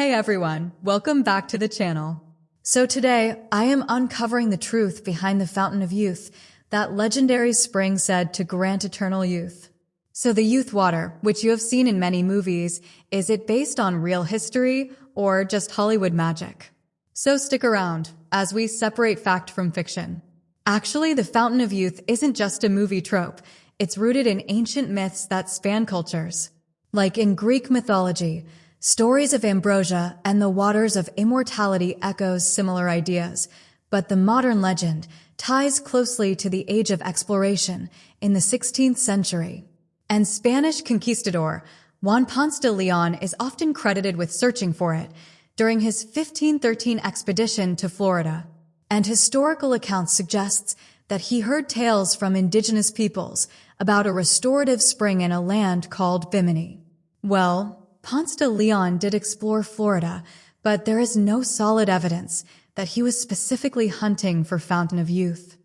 Hey everyone, welcome back to the channel. So today, I am uncovering the truth behind the Fountain of Youth, that legendary spring said to grant eternal youth. So the youth water, which you have seen in many movies, is it based on real history or just Hollywood magic? So stick around as we separate fact from fiction. Actually, the Fountain of Youth isn't just a movie trope. It's rooted in ancient myths that span cultures. Like in Greek mythology, stories of ambrosia and the waters of immortality echoes similar ideas, but the modern legend ties closely to the age of exploration in the 16th century. And Spanish conquistador Juan Ponce de León is often credited with searching for it during his 1513 expedition to Florida. And historical accounts suggests that he heard tales from indigenous peoples about a restorative spring in a land called Bimini. Well, Ponce de León did explore Florida, but there is no solid evidence that he was specifically hunting for Fountain of Youth.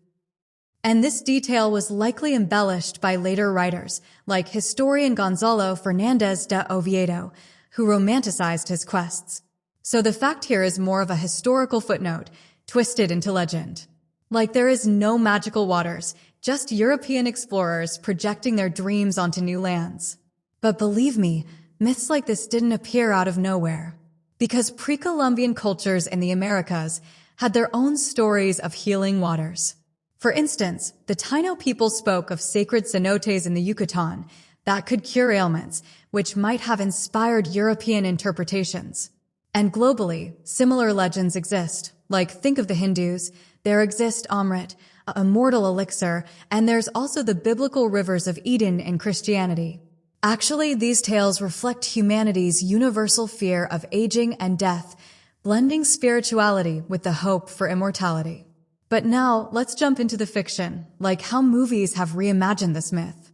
And this detail was likely embellished by later writers, like historian Gonzalo Fernández de Oviedo, who romanticized his quests. So the fact here is more of a historical footnote, twisted into legend. Like there is no magical waters, just European explorers projecting their dreams onto new lands. But believe me, myths like this didn't appear out of nowhere, because pre-Columbian cultures in the Americas had their own stories of healing waters. For instance, the Taíno people spoke of sacred cenotes in the Yucatan that could cure ailments, which might have inspired European interpretations. And globally, similar legends exist. Like, think of the Hindus, there exists Amrit, a immortal elixir, and there's also the biblical rivers of Eden in Christianity. Actually, these tales reflect humanity's universal fear of aging and death, blending spirituality with the hope for immortality. But now, let's jump into the fiction, like how movies have reimagined this myth.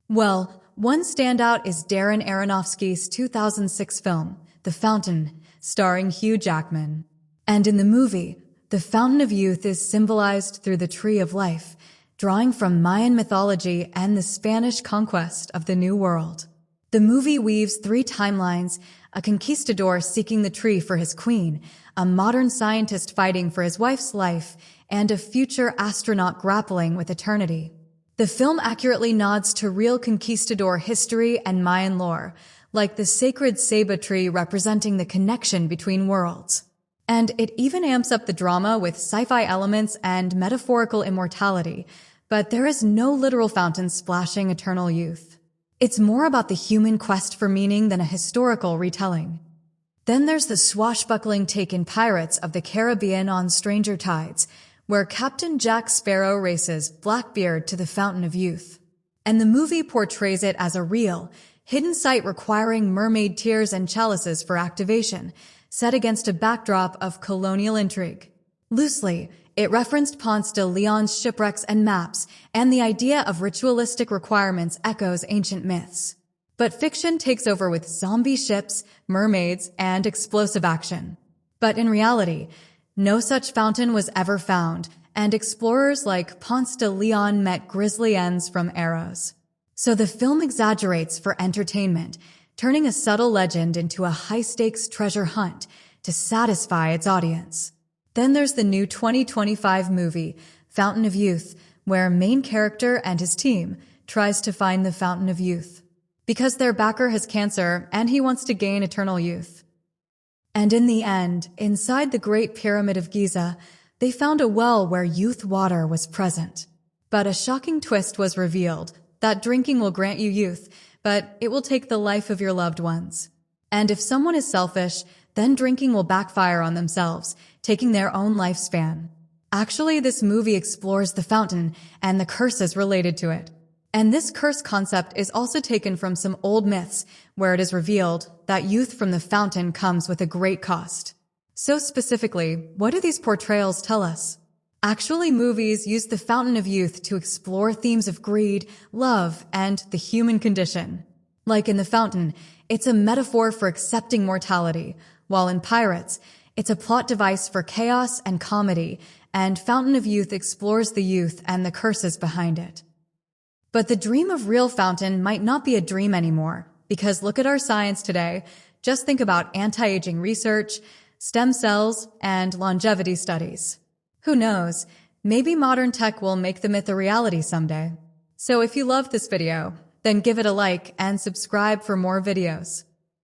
Well, one standout is Darren Aronofsky's 2006 film, The Fountain, starring Hugh Jackman. And in the movie, the Fountain of Youth is symbolized through the Tree of Life, drawing from Mayan mythology and the Spanish conquest of the New World. The movie weaves three timelines: a conquistador seeking the tree for his queen, a modern scientist fighting for his wife's life, and a future astronaut grappling with eternity. The film accurately nods to real conquistador history and Mayan lore, like the sacred ceiba tree representing the connection between worlds. And it even amps up the drama with sci-fi elements and metaphorical immortality, but there is no literal fountain splashing eternal youth. It's more about the human quest for meaning than a historical retelling. Then there's the swashbuckling take in Pirates of the Caribbean on Stranger Tides, where Captain Jack Sparrow races Blackbeard to the Fountain of Youth. And the movie portrays it as a real, hidden site requiring mermaid tears and chalices for activation, set against a backdrop of colonial intrigue. Loosely, it referenced Ponce de Leon's shipwrecks and maps, and the idea of ritualistic requirements echoes ancient myths. But fiction takes over with zombie ships, mermaids, and explosive action. But in reality, no such fountain was ever found, and explorers like Ponce de Leon met grisly ends from arrows. So the film exaggerates for entertainment, turning a subtle legend into a high-stakes treasure hunt to satisfy its audience. Then there's the new 2025 movie, Fountain of Youth, where main character and his team tries to find the Fountain of Youth, because their backer has cancer and he wants to gain eternal youth. And in the end, inside the Great Pyramid of Giza, they found a well where youth water was present. But a shocking twist was revealed, that drinking will grant you youth, but it will take the life of your loved ones. And if someone is selfish, then drinking will backfire on themselves, taking their own lifespan. Actually, this movie explores the fountain and the curses related to it. And this curse concept is also taken from some old myths, where it is revealed that youth from the fountain comes with a great cost. So specifically, what do these portrayals tell us? Actually, movies use the Fountain of Youth to explore themes of greed, love, and the human condition. Like in The Fountain, it's a metaphor for accepting mortality, while in Pirates, it's a plot device for chaos and comedy, and Fountain of Youth explores the youth and the curses behind it. But the dream of real fountain might not be a dream anymore, because look at our science today. Just think about anti-aging research, stem cells, and longevity studies. Who knows? Maybe modern tech will make the myth a reality someday. So if you loved this video, then give it a like and subscribe for more videos.